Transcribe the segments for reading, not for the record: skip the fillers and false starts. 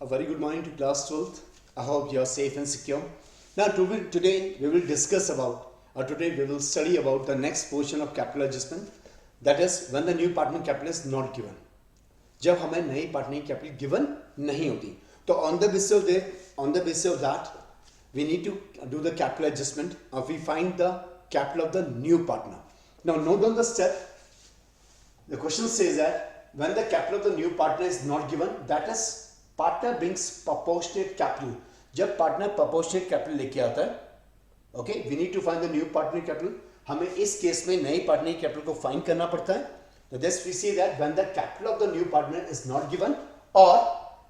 A very good morning to class 12th. I hope you are safe and secure. Now today we will discuss about, or today we will study about the next portion of capital adjustment, that is when the new partner capital is not given. जब हमें नई partner capital given नहीं होती, तो on the basis of that we need to do the capital adjustment. We find the capital of the new partner. Now note down the step. The question says that when the capital of the new partner is not given, that is partner brings proportionate capital. जब partner proportionate capital लेके आता है, okay, we need to find the new partner capital. हमें इस case में नई partner capital को find करना पड़ता है. So this we see that when the capital of the new partner is not given or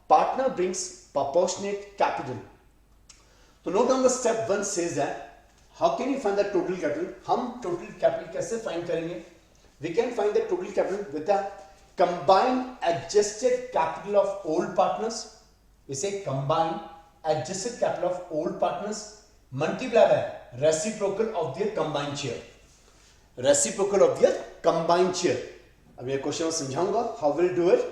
partner brings proportionate capital. So note down the step 1 says that how can you find the total capital? हम total capital कैसे find करेंगे? We can find the total capital with the combined adjusted capital of old partners. We say combined adjusted capital of old partners multiply by reciprocal of their combined share. Reciprocal of their combined share. अब ये question मैं समझाऊंगा. How will do it?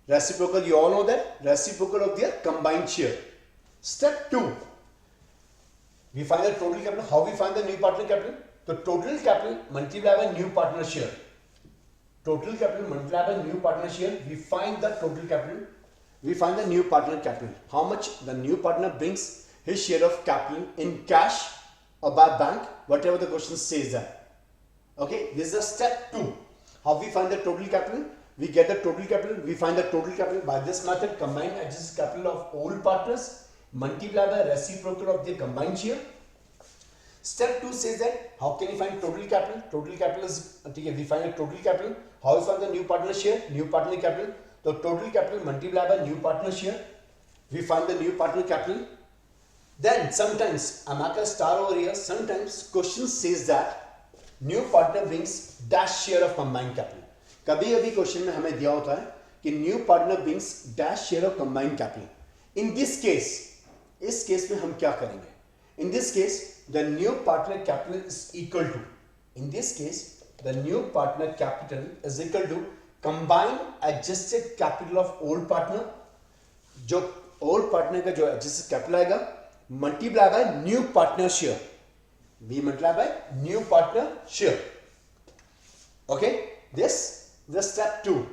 Reciprocal, you all know that. Reciprocal of their combined share. Step 2. We find the total capital. How we find the new partner capital? The total capital multiply by new partner share. Total capital multiplied by new partner share. We find the total capital. We find the new partner capital. How much the new partner brings his share of capital in cash or by bank, whatever the question says that. Okay, this is the step 2. How we find the total capital? We get the total capital. We find the total capital by this method: combined adjusted capital of old partners multiply by reciprocal of their combined share. Step 2 says that how can you find total capital? Total capital is, okay, we find the total capital. How we find the new partner share? New partner capital. So total capital multiplied by new partner share. We find the new partner capital. Then sometimes, I'm not a star over here, sometimes question says that new partner brings dash share of combined capital. कभी कभी question में हमें दिया होता है कि new partner brings dash share of combined capital. In this case, इस case में हम क्या करेंगे? In this case, the new partner capital is equal to, in this case, the new partner capital is equal to combined adjusted capital of old partner. जो old partner का जो adjusted capital आएगा, multiply by new partner share. We multiply by new partner share. Okay, this the step 2.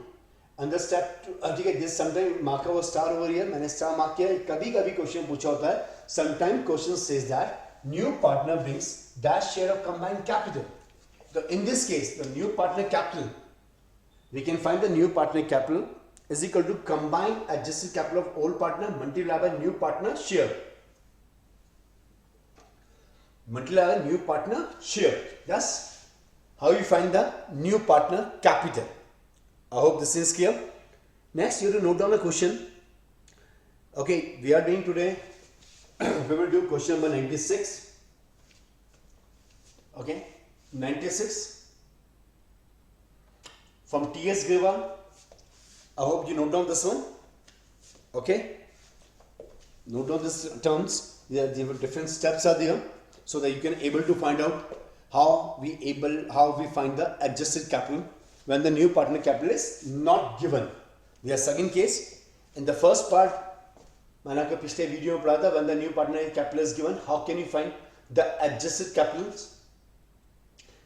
And the step 2, ठीक है, this sometime marker was star over here. मैंने star mark किया. कभी कभी question पूछा होता है. Sometime question says that new partner brings dash share of combined capital. So in this case, the new partner capital, we can find the new partner capital is equal to combined adjusted capital of old partner multiplied by new partner share. Multiplied by new partner share. That's how you find the new partner capital. I hope this is clear. Next, you have to note down the question. Okay, we are doing today, we will do question number 96. Okay, 96 from T.S. Grewal. I hope you note down this one. Okay, note down these terms. There different steps are there, so that you can able to find out how we find the adjusted capital when the new partner capital is not given. The second case, in the first part, मैंने आपको पिछले video में पढ़ा था, when the new partner capital is given, how can you find the adjusted capitals?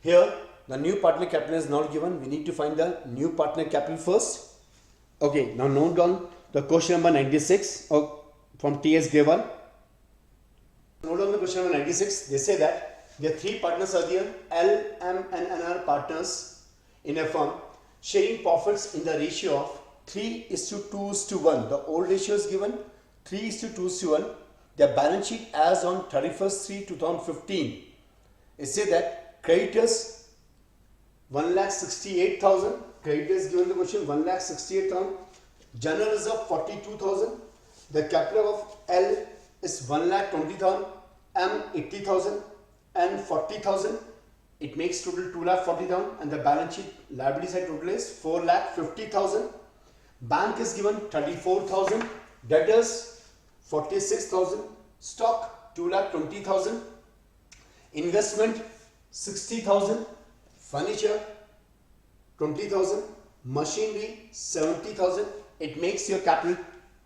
Here, the new partner capital is not given. We need to find the new partner capital first. Okay, now note down the question number 96 from T.S. Grewal. Note down the question number 96. They say that there are 3 partners are there, L, M, and N are partners in a firm sharing profits in the ratio of 3:2:1. The old ratio is given 3:2:1. The balance sheet as on 31st/3/2015. It says that creditors 1,68,000. Creditors given the question 1,68,000. General reserve 42,000. The capital of L is 1,20,000. M 80,000 and 40,000. It makes total 2,40,000, and the balance sheet liability side total is 4,50,000. Bank is given 34,000. Debtors 46,000. Stock 2,20,000. Investment 60,000. Furniture 20,000. Machinery 70,000. It makes your capital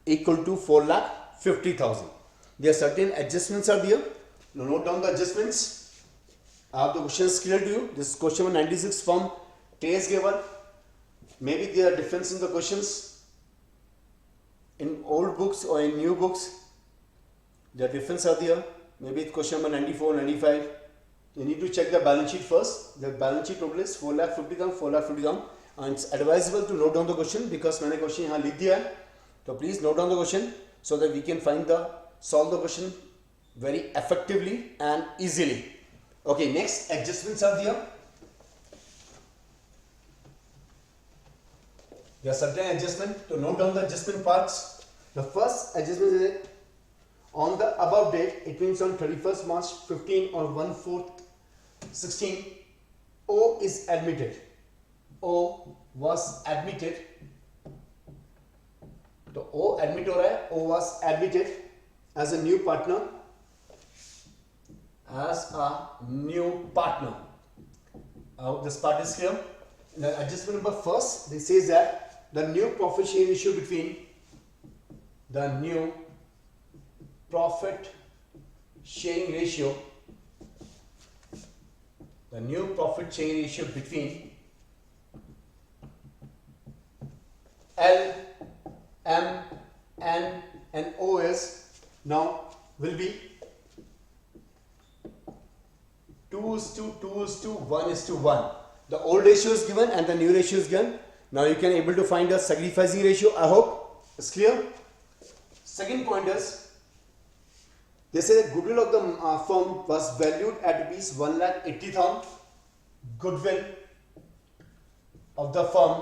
equal to 4,50,000. There are certain adjustments are there. Now note down the adjustments. I have the questions clear to you. This is question number 96 from T.S. Gavel. Maybe there are difference in the questions in old books or in new books. The difference are there. Maybe it's question number 94, 95. You need to check the balance sheet first. The balance sheet total is 4,50,000, 4,50,000. And it's advisable to note down the question because मैंने question यहाँ लिख दिया है. So please note down the question so that we can solve the question very effectively and easily. Okay, next adjustments are there. There are certain adjustment. To note down the adjustment parts. The first adjustment is on the above date. It means on 31st March 15 or 1/4/16. O is admitted. O was admitted. तो O admit हो रहा है. O was admitted as a new partner. As a new partner. I hope this part is clear. In the adjustment number first, this says that the new profit sharing ratio between the new profit sharing ratio, the new profit sharing ratio between L, M, N and O is now will be 2:1:1. The old ratio is given and the new ratio is given. Now you can able to find the sacrificing ratio. I hope it's clear. Second point is they say the goodwill of the firm was valued at rupees 1,80,000. Goodwill of the firm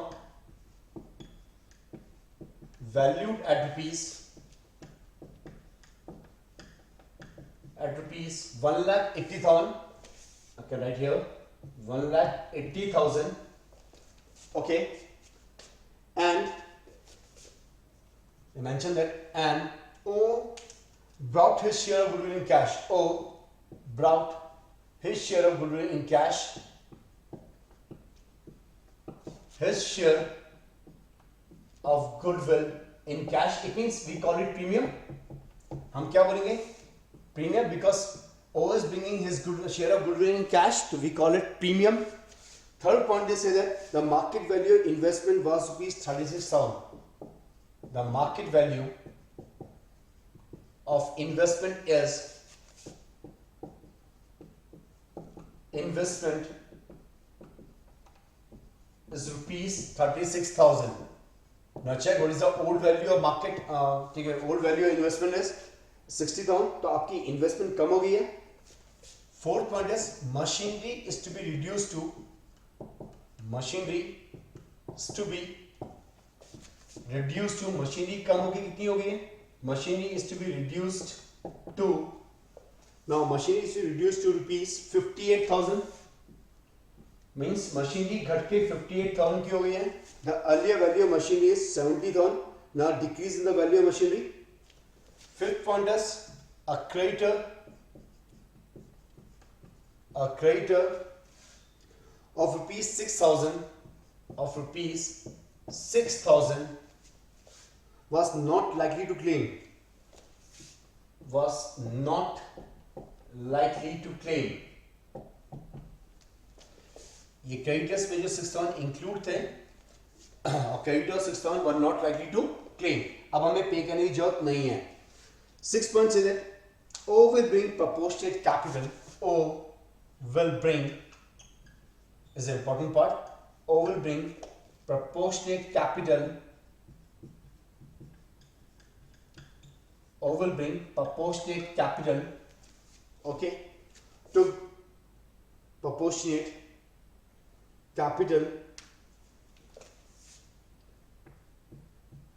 valued at rupees 1,80,000. Okay, right here 1,80,000. Okay, and they mentioned that and O brought his share of goodwill in cash. O brought his share of goodwill in cash. His share of goodwill in cash. It means we call it premium. हम क्या बोलेंगे? Premium because O is bringing his share of goodwill in cash, so we call it premium. Third point, they say that the market value investment was rupees 36,000. The market value of investment is rupees 36,000. Now check what is the old value of market. ठीक है, old value of investment is 60,000. तो आपकी investment कम हो गई है. Fourth point is machinery is to be reduced to machinery कम हो गई. कितनी हो गई है? Machinery is to be reduced to rupees 58,000. Means machinery घट के 58,000 की हो गई है. The earlier value of machinery is 70,000. Now decrease in the value of machinery. Fifth point is a creditor of rupees 6,000 was not likely to claim. ये creditors में जो 6,000 include थे और creditors 6,000 were not likely to claim. अब हमें पे करने की जरूरत नहीं है. 6 points is that O will bring proportionate capital. O will bring is an important part. O will bring proportionate capital. Okay, to proportionate capital.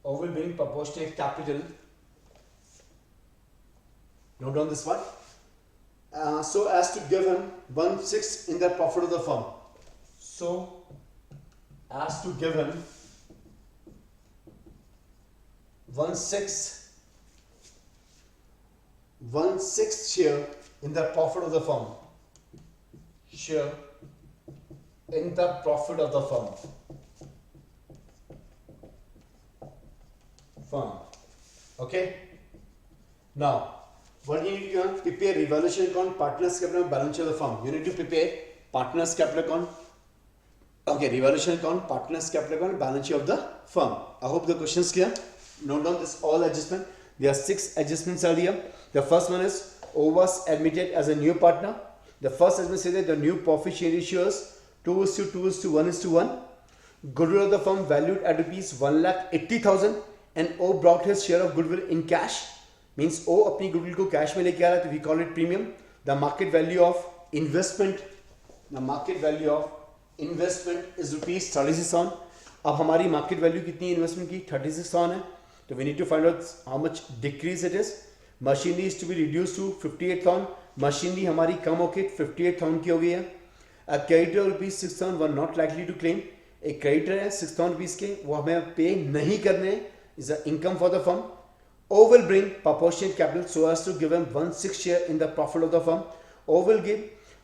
O will bring proportionate capital. Note down this one. So as to give him 1/6 in the profit of the firm. So as to give him 1/6 share in the profit of the firm. Share in the profit of the firm. Okay. Now, what you need to prepare revaluation account, partners capital, balance sheet of the firm. You need to prepare partners capital account. Okay, revaluation account, partners capital account, balance sheet of the firm. I hope the question is clear. Note down this all adjustment. There are 6 adjustments are here. The first one is O was admitted as a new partner. The first adjustment says that the new profit share ratio is 2:1:1. Goodwill of the firm valued at rupees 1,80,000 and O brought his share of goodwill in cash. Means O अपनी goodwill को cash में लेके आ रहा है, तो we call it premium. The market value of investment is rupees 36,000. अब हमारी market value कितनी है investment की? 36,000 है. तो we need to find out how much decrease it is. Machinery is to be reduced to 58,000. Machinery हमारी कम होके 58,000 की हो गई है. A creditor of rupees 6,000 were not likely to claim. एक creditor है 6,000 rupees के, वो हमें पे नहीं करने हैं. Is a income for the firm. O will bring proportionate capital so as to give him 1/6 share in the profit of the firm. O will give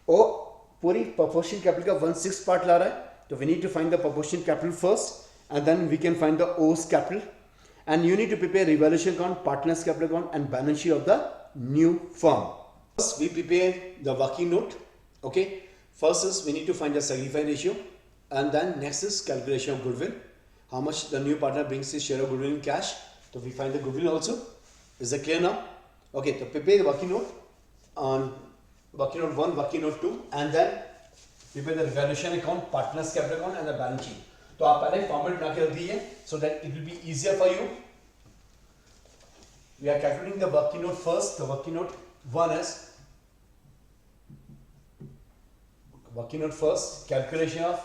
O पूरी proportionate capital का 1/6 part ला रहा है. So we need to find the proportionate capital first, and then we can find the O's capital. And you need to prepare revaluation account, partners capital account, and balance sheet of the new firm. First, we prepare the working note. Okay. First is we need to find the sacrifice ratio, and then next is calculation of goodwill. How much the new partner brings his share of goodwill in cash. So we find the goodwill also. Is it clear now? Okay. So prepare the working note on working note 1, working note 2, and then prepare the revaluation account, partners capital account, and the balance sheet. तो आप पहले format बना के रख दीजिए so that it will be easier for you. We are calculating the working note first. The working note 1 is working note first, calculation of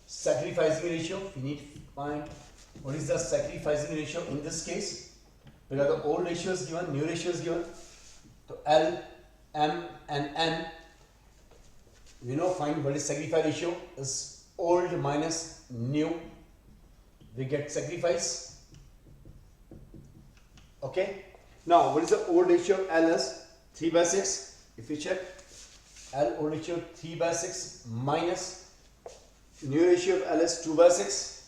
sacrificing ratio. We need to find what is the sacrificing ratio in this case, because the old ratio is given, new ratio is given. So L, M and N, we know find what is sacrifice ratio is old minus new. We get sacrifice. Okay. Now what is the old ratio? L is 3/6. If you check L old ratio 3/6 minus new ratio of L is 2/6.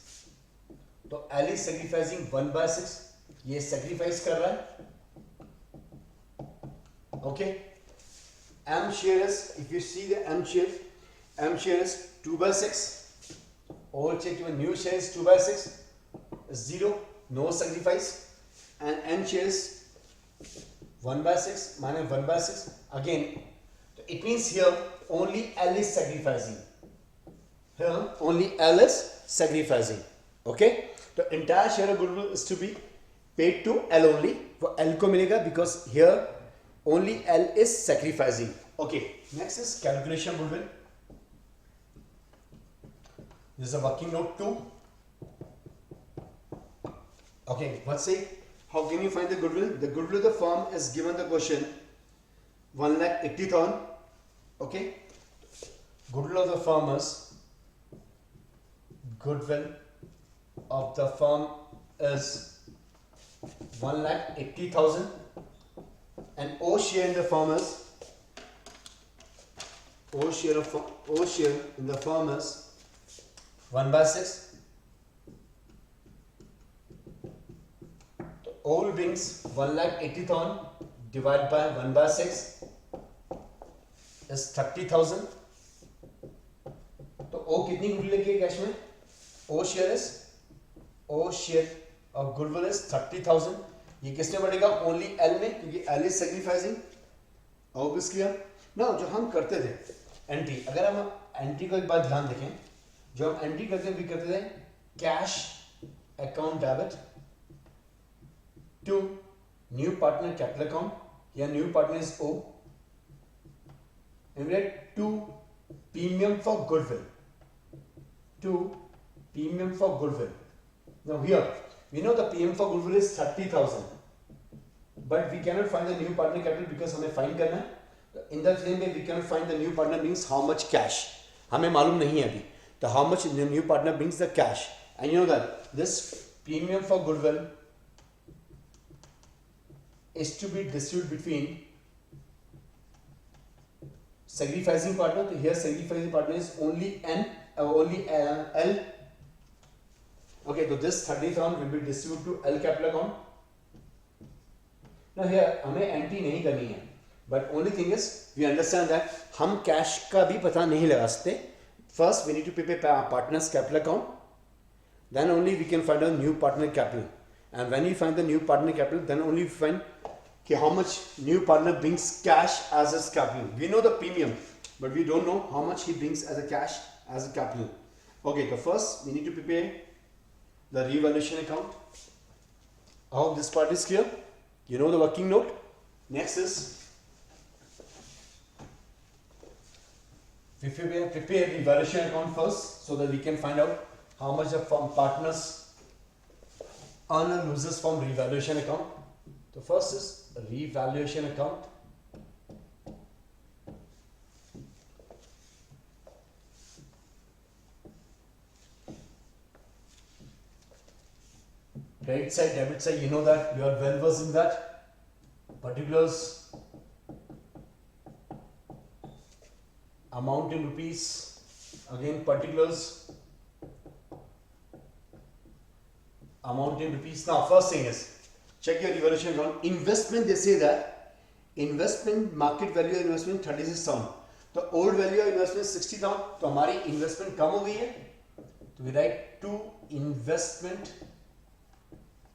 तो L is sacrificing 1/6. ये sacrifice कर रहा है. Okay. M share is, if you see the M share is 2/6. Old check your new share is 2/6. 0, no sacrifice. And N share is 1/6 minus 1/6. Again, it means here only L is sacrificing. Here only L is sacrificing. Okay. The entire share of goodwill is to be paid to L only. For L को मिलेगा because here only L is sacrificing. Okay. Next is calculation goodwill. This is a working note 2. Okay. Let's see. How can you find the goodwill? The goodwill of the firm is given the question 1,80,000. Okay. Goodwill of the firm is one lakh 80,000, and O share in the firm is O share in the firm is 1/6. O brings 1,80,000 divided by 1/6 is 30,000. तो O कितनी goodwill लेके cash में? O share of goodwill is 30,000. ये किसमें बढ़ेगा? Only L में, क्योंकि L is sacrificing. Obvious clear? Now जो हम करते थे एंट्री, अगर हम एंट्री को एक बार ध्यान देखें, जो हम एंट्री करते भी करते थे cash account debit to new partner capital account या new partner is O and to premium for goodwill. Now here we know the premium for goodwill is 30,000, but we cannot find the new partner capital because हमें find करना है. In the same way we cannot find the new partner brings how much cash. हमें मालूम नहीं है अभी. So how much the new partner brings the cash, and you know that this premium for goodwill is to be distributed between sacrificing partner. So here sacrificing partner is only L. Okay, so this 30,000 will be distributed to L capital account. Now here हमें entry नहीं करनी है, but only thing is we understand that हम cash का भी पता नहीं लगा सकते. First we need to prepare partners capital account, then only we can find a new partner capital, and when we find the new partner capital, then only we find कि how much new partner brings cash as his capital. We know the premium, but we don't know how much he brings as a cash as a capital. Okay, so first we need to prepare the revaluation account. I hope this part is clear. You know the working note. Next is we prepare the valuation account first so that we can find out how much the firm partners earn or loses from revaluation account. The first is a revaluation account. Credit side, debit side, you know that, you are well versed in that. Particulars, amount in rupees, again particulars, amount in rupees. Now first thing is, check your revaluation account. Investment, they say that investment market value of investment 36,000. तो old value of investment 60,000. तो हमारी investment कम हो गई है. तो we write to investment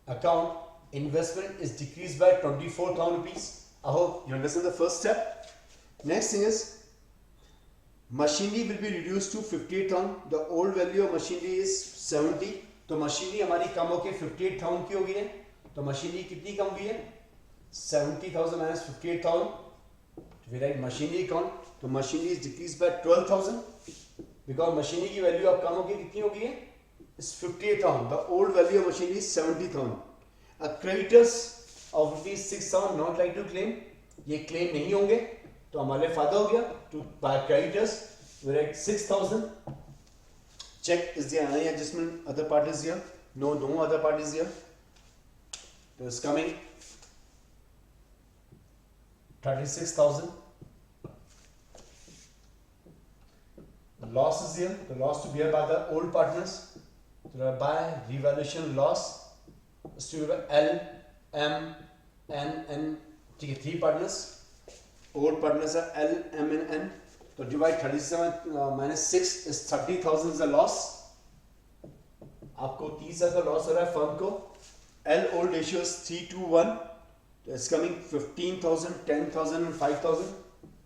account. Investment is decreased by 24,000 rupees. I hope you understand the first step. Next thing is machinery will be reduced to 58,000. The old value of machinery is 70. तो machinery हमारी कम होके 58,000 की हो गई है. तो machinery कितनी कम हुई है? 70,000 minus 58,000. We write machinery account. तो machinery is decreased by 12,000 because machinery की value अब कम होके कितनी हो गई है? Is 58,000. The old value of machinery is 70,000. A creditors of rupees 6,000 not like to claim. ये claim नहीं होंगे तो हमारे फायदा हो गया. To buy creditors we write 6,000. Check is there any adjustment? Other part is here. No other part is here. So it's coming 36,000. The loss is here. The loss to bear by the old partners. So by revaluation loss is to be L, M, N, N. Three partners. Old partners are L, M, and N. So divide 37 minus 6 is 30,000 is the loss. आपको 30,000 का loss हो रहा है firm को. L old ratio is 3:1. It's coming 15,000, 10,000, and 5,000.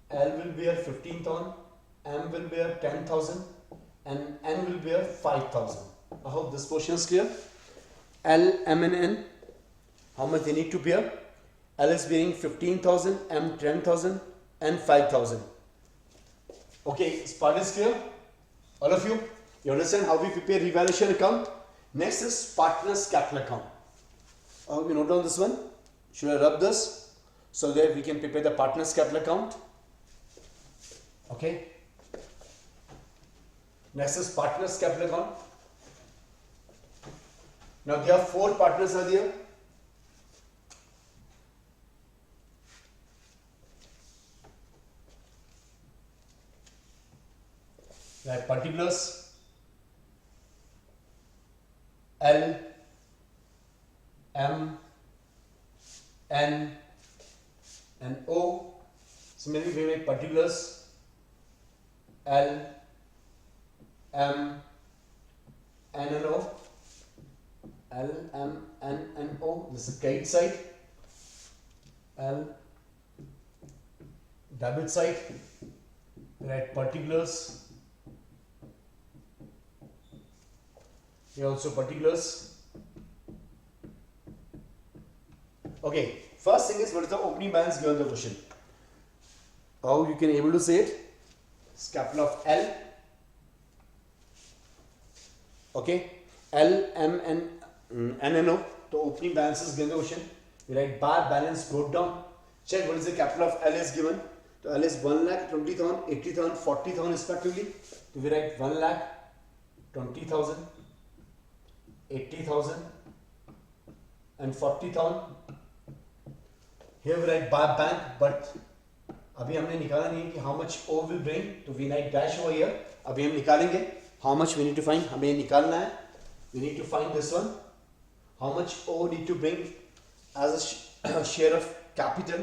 L will bear 15,000, M will bear 10,000, and N will bear 5,000. I hope this portion is clear. L, M, and N. How much they need to bear? L is bearing 15,000, M 10,000, and 5,000. Okay, this part is clear. All of you, you understand how we prepare revaluation account. Next is partners capital account. We note down this one. Should I rub this so that we can prepare the partners capital account? Okay. Next is partners capital account. Now there are 4 partners are there. Like particulars L, M, N, and O. Similarly, we make particulars L, M, N, and O. L, M, N, and O. This is credit side. L, debit side. Write particulars. Here also particulars. Okay, first thing is what is the opening balance given the question. How you can able to say it? It's capital of L. Okay, L, M, N, and O. So opening balance is given the question. We write bar balance brought down. Check what is the capital of L is given. So L is 1,20,000, 80,000, 40,000 respectively. So we write 1,20,000, 80,000, and 40,000. Here we write by bank, but अभी हमने निकाला नहीं है कि how much O will bring. तो we write dash over here. अभी हम निकालेंगे. How much we need to find? हमें निकालना है. We need to find this one. How much O need to bring as a share of capital.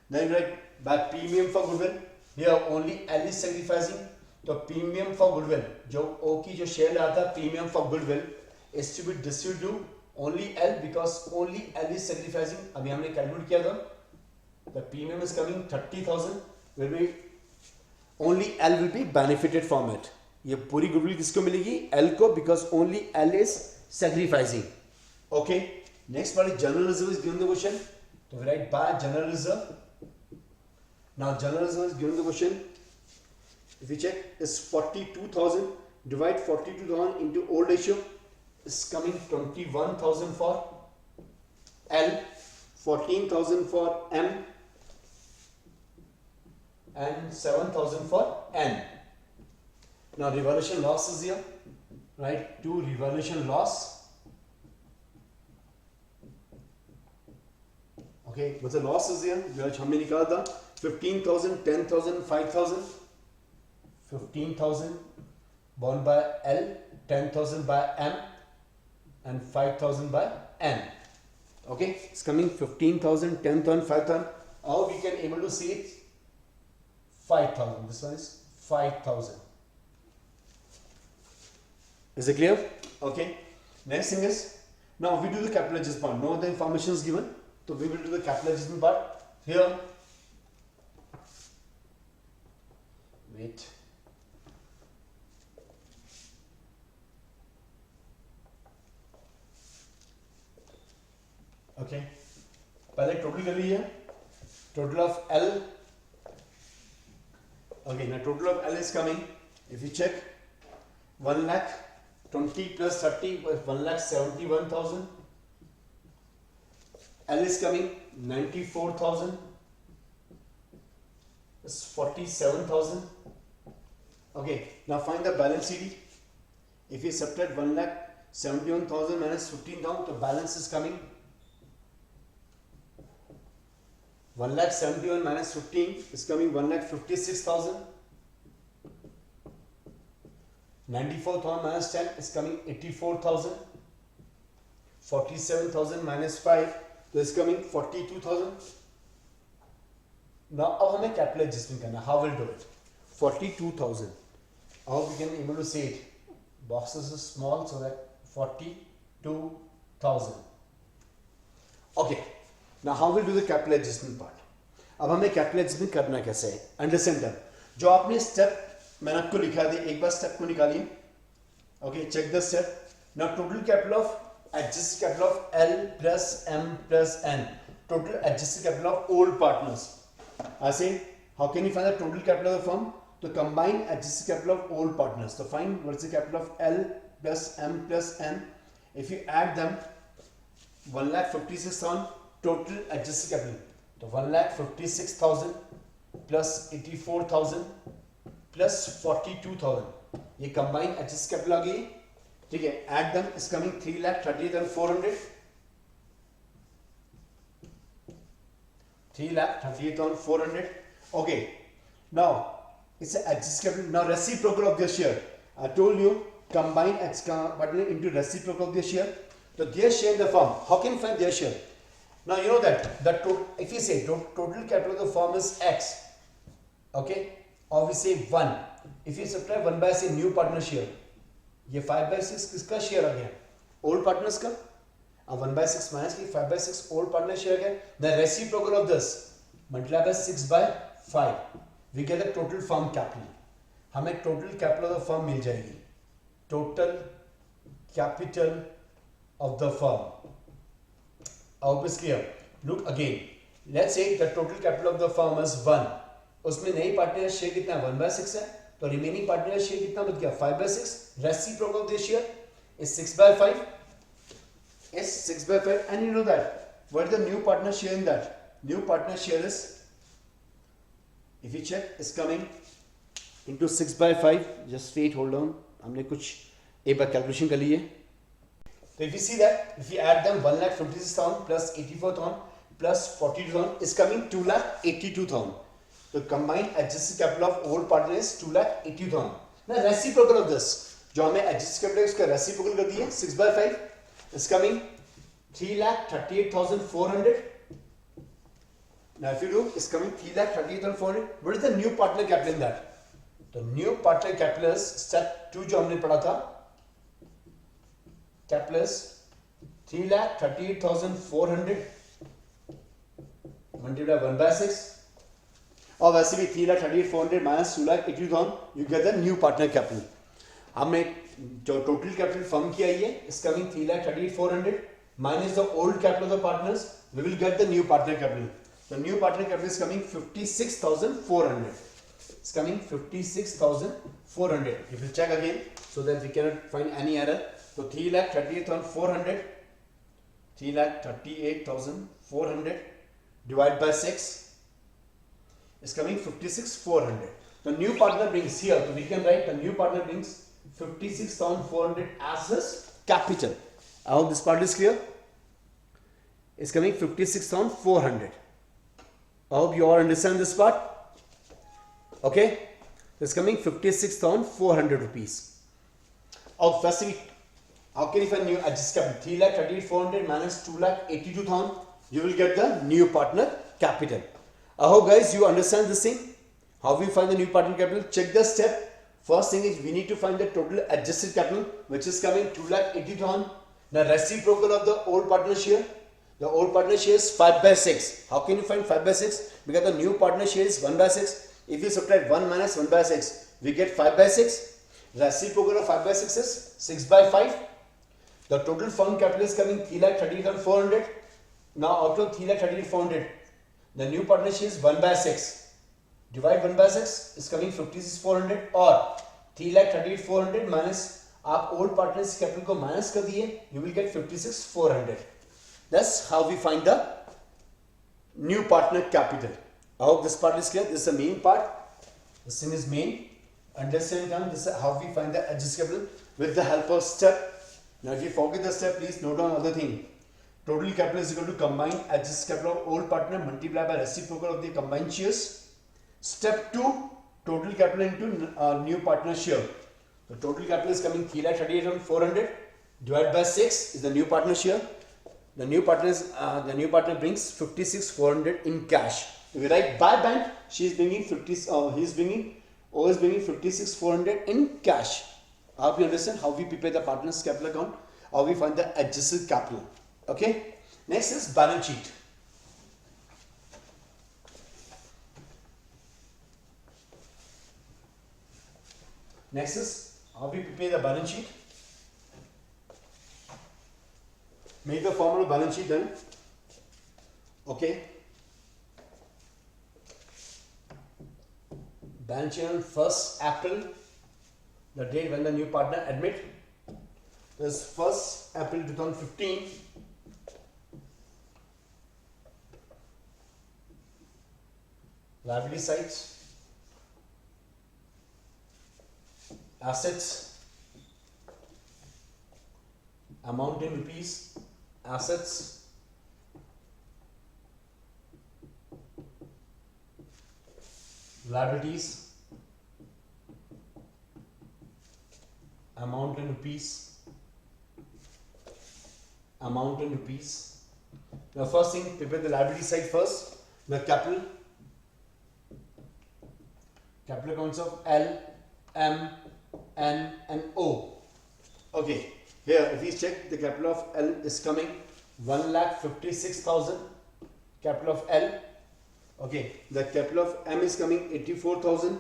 Then you write by premium for goodwill. Here only L is sacrificing. तो premium for goodwill जो O की जो share आता है premium for goodwill is to be distributed to only L because only L is sacrificing. अभी हमने calculate किया था. The premium is coming 30,000. Will be only L will be benefited from it. ये पूरी goodwill किसको मिलेगी? L को because only L is sacrificing. Okay. Next part is general reserve is given the question. So we write by general reserve. Now general reserve is given the question. If we check, is 42,000. Divide 42,000 into old ratio. Is coming 21,000 for L, 14,000 for M, and 7,000 for N. Now revaluation loss is here. Right? To revaluation loss. Okay, but the loss is here. हमने निकाला था 15,000, 10,000, 5,000. 15,000 borne by L, 10,000 by M, and 5,000 by N. Okay, it's coming 15,000, 10,000, 5,000. How we can able to see it? 5,000. This one is 5,000. Is it clear? Okay. Next thing is, now we do the capital adjustment. No other information is given. So we will do the capital adjustment part. Here, wait. Okay. पहले total कर लीजिए. Total of L. Okay. Now total of L is coming. If you check, 1,20,000 plus 30 was 1,71,000. L is coming 94,000. It's 47,000. Okay. Now find the balance CD. If you subtract 1,71,000 minus 15,000, the balance is coming 1,71,000 minus 15 is coming 1,56,000. 94,000 minus 10 is coming 84,000. 47,000 minus 5 is coming 42,000. Now अब हमें capital adjustment करना है. How will do it? 42,000. How we can able to see it? Boxes are small, so that 42,000. Okay. Now how we'll do the capital adjustment part? अब हमें capital adjustment करना कैसे है? Understand that. जो आपने step मैंने आपको लिखा दिया, एक बार step को निकालिए. Okay, check the step. Now total capital of adjusted capital of L plus M plus N. Total adjusted capital of old partners. I say, how can you find the total capital of the firm? To combine adjusted capital of old partners. So find what's the capital of L plus M plus N. If you add them, 1,56,000 total adjusted capital. So 1,56,000 plus 84,000 plus 42,000. ये combined adjusted capital आ गई. ठीक है. Add them is coming 3,38,400. 3,38,400. Okay. Now it's an adjusted capital. Now reciprocal of their share. I told you combine into reciprocal of their share. So their share in the firm. How can you find their share? Now you know that the if you say total capital of the firm is X, okay, or we say 1. If you subtract 1 by say new partner share, ये 5 by 6 किसका share आ गया? Old partners का. अब 1 by 6 minus की 5 by 6 old partner share गया. The reciprocal of this multiplied by 6 by 5, we get the total firm capital. हमें total capital of the firm मिल जाएगी. Total capital of the firm. I hope it's clear. Look again. Let's say the total capital of the firm is 1. उसमें नई partner share कितना 1 by 6 है, तो remaining partner share कितना बच गया 5 by 6. Reciprocal of this share is 6 by 5. Is 6 by 5, and you know that what is the new partner share in that? New partner share is, if you check, is coming into 6 by 5. Just wait, hold on. हमने कुछ एक बार calculation कर ली है. So if you see that, if you add them 1,56,000 plus 84,000 plus 42,000 is coming 2,82,000. The combined adjusted capital of old partner is 2,80,000. Now reciprocal of this, जो हमें adjusted capital उसका reciprocal कर दिए 6 by 5 is coming 3,38,400. Now if you do, it's coming 3,38,400. What is the new partner capital in that? The new partner capital is step 2 जो हमने पढ़ा था. Capital is 3,38,400 multiplied by 1 by 6. और वैसे भी 3,38,400 minus 2,80,000 you get the new partner capital. हमने जो total capital firm की आई है is coming 3,38,400 minus the old capital of the partners. We will get the new partner capital. The new partner capital is coming 56,400. It's coming 56,400. If you check again so that we cannot find any error. So 3,38,400. 3,38,400 divided by 6 is coming 56,400. The new partner brings here, so we can write the new partner brings 56,400 as his capital. I hope this part is clear. It's coming 56,400. I hope you all understand this part. Okay, it's coming 56,400 rupees. Of firstly, how can you find new adjusted capital? 3,38,400 minus 2,82,000. You will get the new partner capital. I hope guys you understand this thing. How we find the new partner capital? Check the step. First thing is we need to find the total adjusted capital, which is coming 2,80,000. Now reciprocal of the old partner share. The old partner share is 5 by 6. How can you find 5 by 6? Because the new partner share is 1 by 6. If you subtract 1 minus 1 by 6, we get 5 by 6. Reciprocal of 5 by 6 is 6 by 5. The total firm capital is coming 3,38,400. Now out of 3,38,400, the new partner share is 1 by 6. Divide 1 by 6 is coming 56,400 or 3,38,400 minus आप old partners capital को minus कर दिए, you will get 56,400. That's how we find the new partner capital. I hope this part is clear. This is the main part. This thing is main. Understand now. This is how we find the adjusted capital with the help of step. Now, if you forget the step, please note down another thing. Total capital is equal to combined adjusted capital of old partner multiplied by reciprocal of the combined shares. Step 2, total capital into new partner share. The total capital is coming 3,38,400 divided by 6 is the new partner share. The new partner brings 56,400 in cash. If we write by bank, he is bringing 56,400 in cash. I hope you understand how we prepare the partner's capital account, how we find the adjusted capital. Okay. Next is balance sheet. Next is how we prepare the balance sheet. Make the formal balance sheet then. Okay. Balance sheet on 1st April, the date when the new partner admit. This 1st April 2015. Liability sides, assets, amount in rupees, assets, liabilities, amount in rupees, amount in rupees. Now first thing, prepare the liability side first. The capital accounts of L, M, N and O. Okay, here if we check, the capital of L is coming 1,56,000, capital of L. Okay, the capital of M is coming 84,000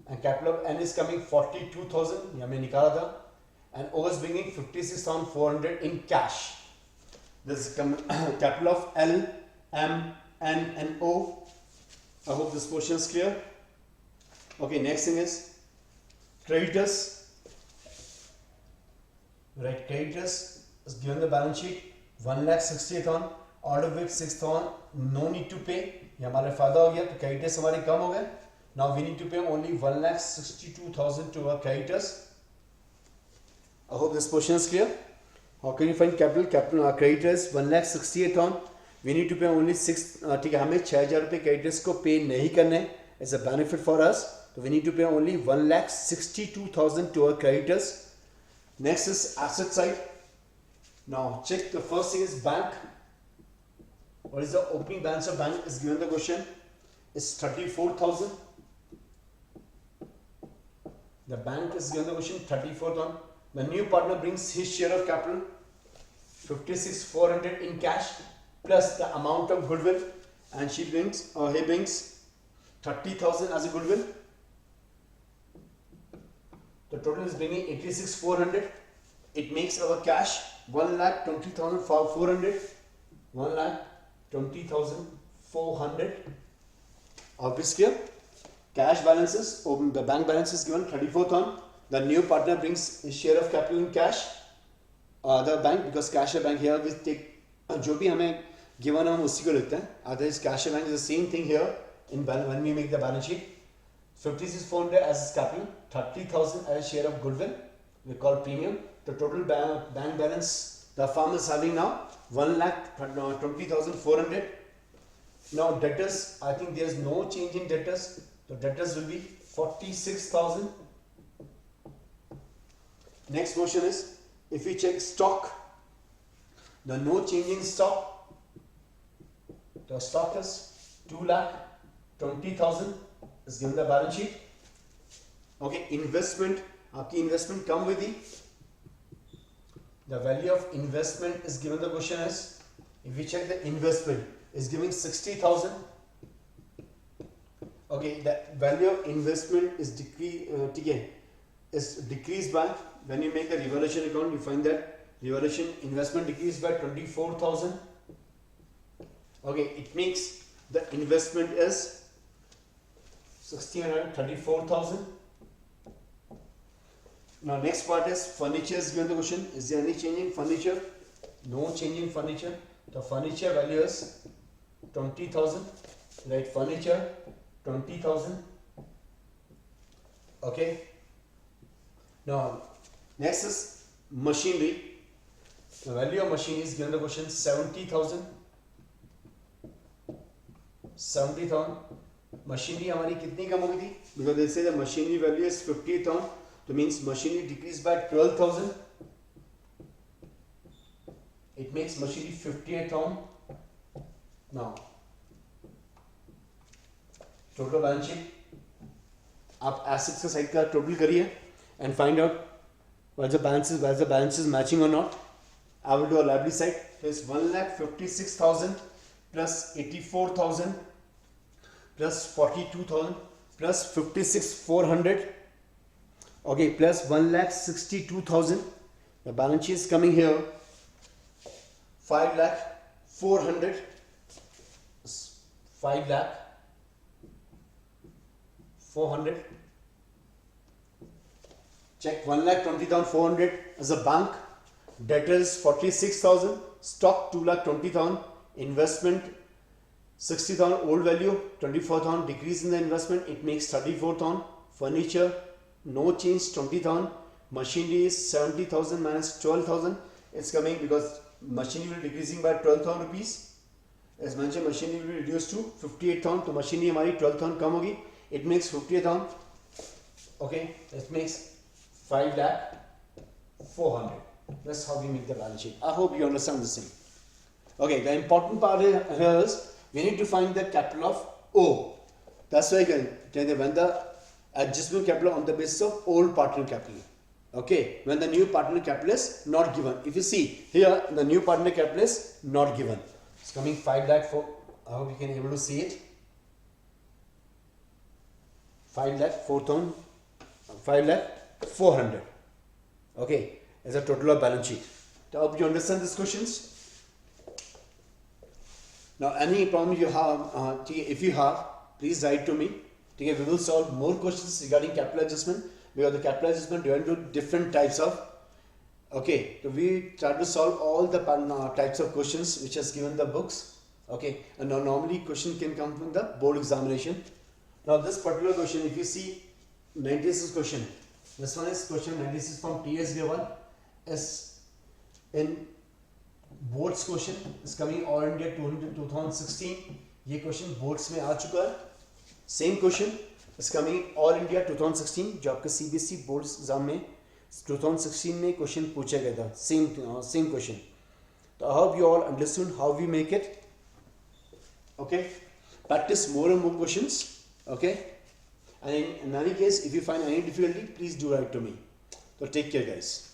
and capital of N is coming 42,000, ये हमने निकाला था, and O is bringing 56,400 in cash. This is capital of L, M, N and O. I hope this portion is clear. Okay, next thing is creditors. Right, creditors is given the balance sheet 1,68,000, out of which 6,000 no need to pay. ये हमारा फायदा हो गया, तो creditors हमारे कम हो गए. Now we need to pay only 1,62,000 to our creditors. I hope this portion is clear. How can you find capital creditors 1,68,000? We need to pay only 6. ठीक है, हमें 6,000 रुपये creditors को pay नहीं करने. It's a benefit for us. So we need to pay only 1,62,000 to our creditors. Next is asset side. Now check, the first thing is bank. What is the opening balance of bank is given the question is 34,000. The bank is given the question 34,000. The new partner brings his share of capital 56,400 in cash plus the amount of goodwill, and he brings 30,000 as a goodwill. The total is bringing 86,400. It makes our cash 1,20,400. 1,20,400. Obviously, cash balances, the bank balance is given 34,000. The new partner brings his share of capital in cash. The bank, because cash bank here we take जो भी हमें given हम उसी को लिखते हैं. Otherwise, cash bank is the same thing here in when we make the balance sheet. 56,400 as capital, 30,000 as share of goodwill, we call premium. The total bank balance the firm is having now 1,20,400. Now debtors, I think there is no change in debtors. The debtors will be 46,000. Next question is, if we check stock, the no change in stock. The stock is 2,20,000 is given the balance sheet. Okay, investment, आपकी investment come with the value of investment is given the question as, if we check the investment is giving 60,000. Okay, the value of investment is decreased by, when you make a revaluation account, you find that revaluation investment decreased by 24,000. Okay, it makes the investment is 34,000. Now next part is furniture is given the question. Is there any change in furniture? No change in furniture. The furniture value is 20,000. Right, furniture 20,000. Okay. Now next is machinery. The value of machine is given the question 70,000. 70,000. Machinery हमारी कितनी कम होगी थी? Because they say the machinery value is 50,000. So means machinery decreased by 12,000. It makes machinery 58,000. Now total balance sheet. आप assets का side का total करिए and find out whether the balance is matching or not. I will do a liability side. So it's 1,56,000 plus 84,000 plus 42,000 plus 56,400. Okay, plus 1,62,000. The balance sheet is coming here 5,400. 5,400. Check 1,20,400 as a bank. Debtors 46,000. Stock 2,20,000. Investment 60,000 old value, 24,000 decrease in the investment, it makes 34,000. Furniture no change, 20,000. Machinery is 70,000 minus 12,000. It's coming because machinery will decreasing by 12,000 rupees. As mentioned, machinery will reduce to 58,000. So machinery हमारी 12,000 कम होगी. It makes 58,000. Okay, it makes 5,400. That's how we make the balance sheet. I hope you understand this thing. Okay, the important part here is we need to find the capital of O. That's why when the adjustment capital on the basis of old partner capital. Okay, when the new partner capital is not given. If you see here, the new partner capital is not given. It's coming 5,400. I hope you can able to see it. 5,400. 5,400. Okay, as a total of balance sheet. I hope you understand these questions. Now, any problem you have, if you have, please write to me. We will solve more questions regarding capital adjustment, because the capital adjustment divided into different types of. Okay, so we try to solve all the types of questions which has given the books. Okay, and now normally question can come from the board examination. Now this particular question, if you see 96 question, this one is question 96 from TSB1, is in boards question is coming all India 2016. ये question boards में आ चुका है. Same question is coming all India 2016 जो आपके CBSE board exam में 2016 में question पूछा गया था. Same question. तो I hope you all understood how we make it. Okay, practice more and more questions. Okay, and in any case, if you find any difficulty, please do write to me. So take care, guys.